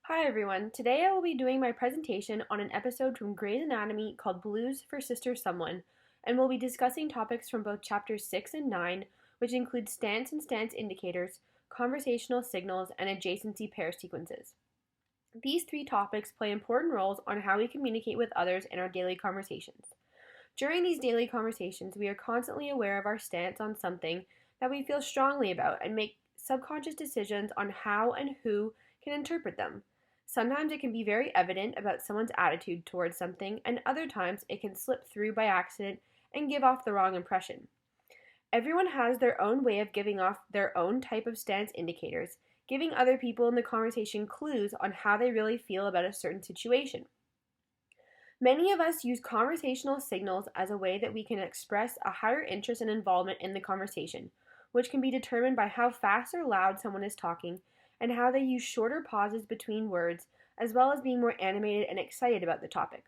Hi everyone, today I will be doing my presentation on an episode from Grey's Anatomy called Blues for Sister Someone, and we'll be discussing topics from both chapters 6 and 9, which include stance and stance indicators, conversational signals, and adjacency pair sequences. These three topics play important roles on how we communicate with others in our daily conversations. During these daily conversations, we are constantly aware of our stance on something that we feel strongly about and make subconscious decisions on how and who can interpret them. Sometimes it can be very evident about someone's attitude towards something, and other times it can slip through by accident and give off the wrong impression. Everyone has their own way of giving off their own type of stance indicators, giving other people in the conversation clues on how they really feel about a certain situation. Many of us use conversational signals as a way that we can express a higher interest and involvement in the conversation, which can be determined by how fast or loud someone is talking and how they use shorter pauses between words, as well as being more animated and excited about the topic.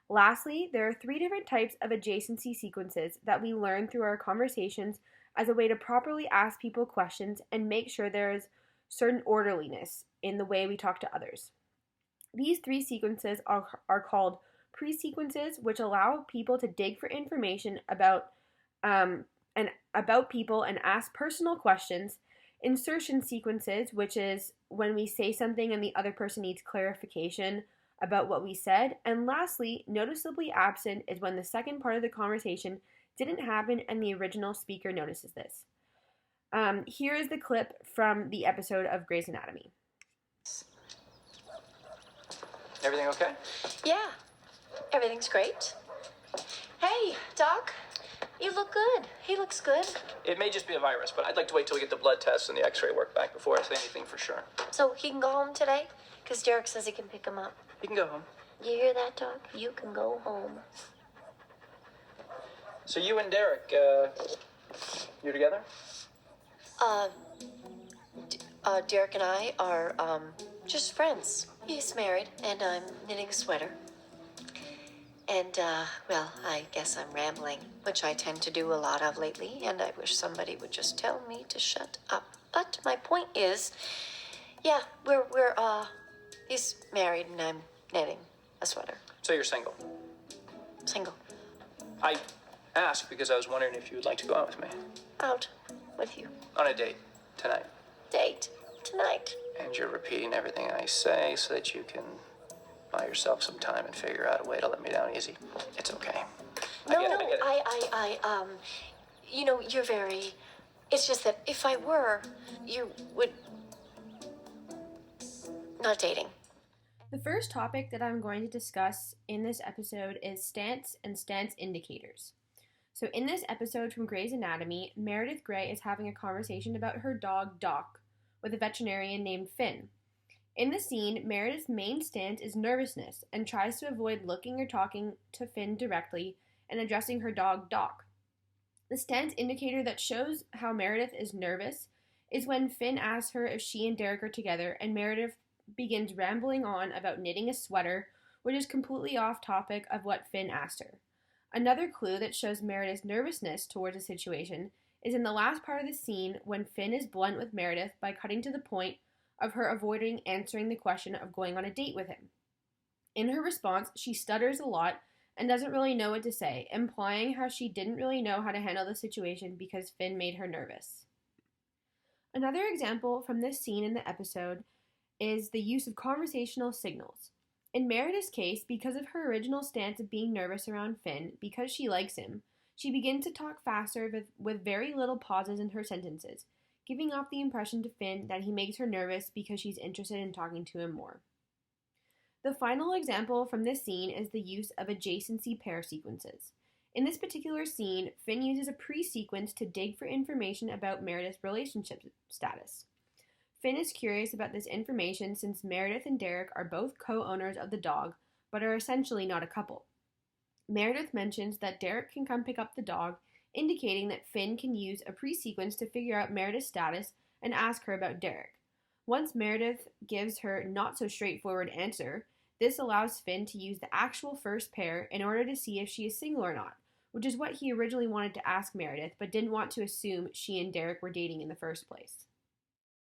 Lastly, there are three different types of adjacency sequences that we learn through our conversations as a way to properly ask people questions and make sure there is certain orderliness in the way we talk to others. These three sequences are called pre-sequences, which allow people to dig for information about people and ask personal questions. Insertion sequences, which is when we say something and the other person needs clarification about what we said. And lastly, noticeably absent is when the second part of the conversation didn't happen and the original speaker notices this. Here is the clip from the episode of Grey's Anatomy. Everything okay? Yeah, everything's great. Hey, Doc, you look good. He looks good. It may just be a virus, but I'd like to wait till we get the blood tests and the x-ray work back before I say anything for sure. So he can go home today? Because Derek says he can pick him up. You can go home. You hear that, Doc? You can go home. So you and Derek, you together? Derek and I are, just friends. He's married, and I'm knitting a sweater. And, well, I guess I'm rambling, which I tend to do a lot of lately, and I wish somebody would just tell me to shut up. But my point is, yeah, he's married and I'm knitting a sweater. So you're single. Single. I asked because I was wondering if you would like to go out with me. Out with you. On a date tonight. Date tonight. And you're repeating everything I say so that you can buy yourself some time and figure out a way to let me down easy. It's okay. No, I get it. You're very... It's just that if I were, you would... Not dating. The first topic that I'm going to discuss in this episode is stance and stance indicators. So in this episode from Grey's Anatomy, Meredith Grey is having a conversation about her dog Doc with a veterinarian named Finn. In the scene, Meredith's main stance is nervousness and tries to avoid looking or talking to Finn directly and addressing her dog Doc. The stance indicator that shows how Meredith is nervous is when Finn asks her if she and Derek are together and Meredith begins rambling on about knitting a sweater, which is completely off topic of what Finn asked her. Another clue that shows Meredith's nervousness towards a situation is in the last part of the scene when Finn is blunt with Meredith by cutting to the point of her avoiding answering the question of going on a date with him. In her response, she stutters a lot and doesn't really know what to say, implying how she didn't really know how to handle the situation because Finn made her nervous. Another example from this scene in the episode is the use of conversational signals. In Meredith's case, because of her original stance of being nervous around Finn, because she likes him, she begins to talk faster with very little pauses in her sentences, giving off the impression to Finn that he makes her nervous because she's interested in talking to him more. The final example from this scene is the use of adjacency pair sequences. In this particular scene, Finn uses a pre-sequence to dig for information about Meredith's relationship status. Finn is curious about this information since Meredith and Derek are both co-owners of the dog, but are essentially not a couple. Meredith mentions that Derek can come pick up the dog, indicating that Finn can use a pre-sequence to figure out Meredith's status and ask her about Derek. Once Meredith gives her not-so-straightforward answer, this allows Finn to use the actual first pair in order to see if she is single or not, which is what he originally wanted to ask Meredith, but didn't want to assume she and Derek were dating in the first place.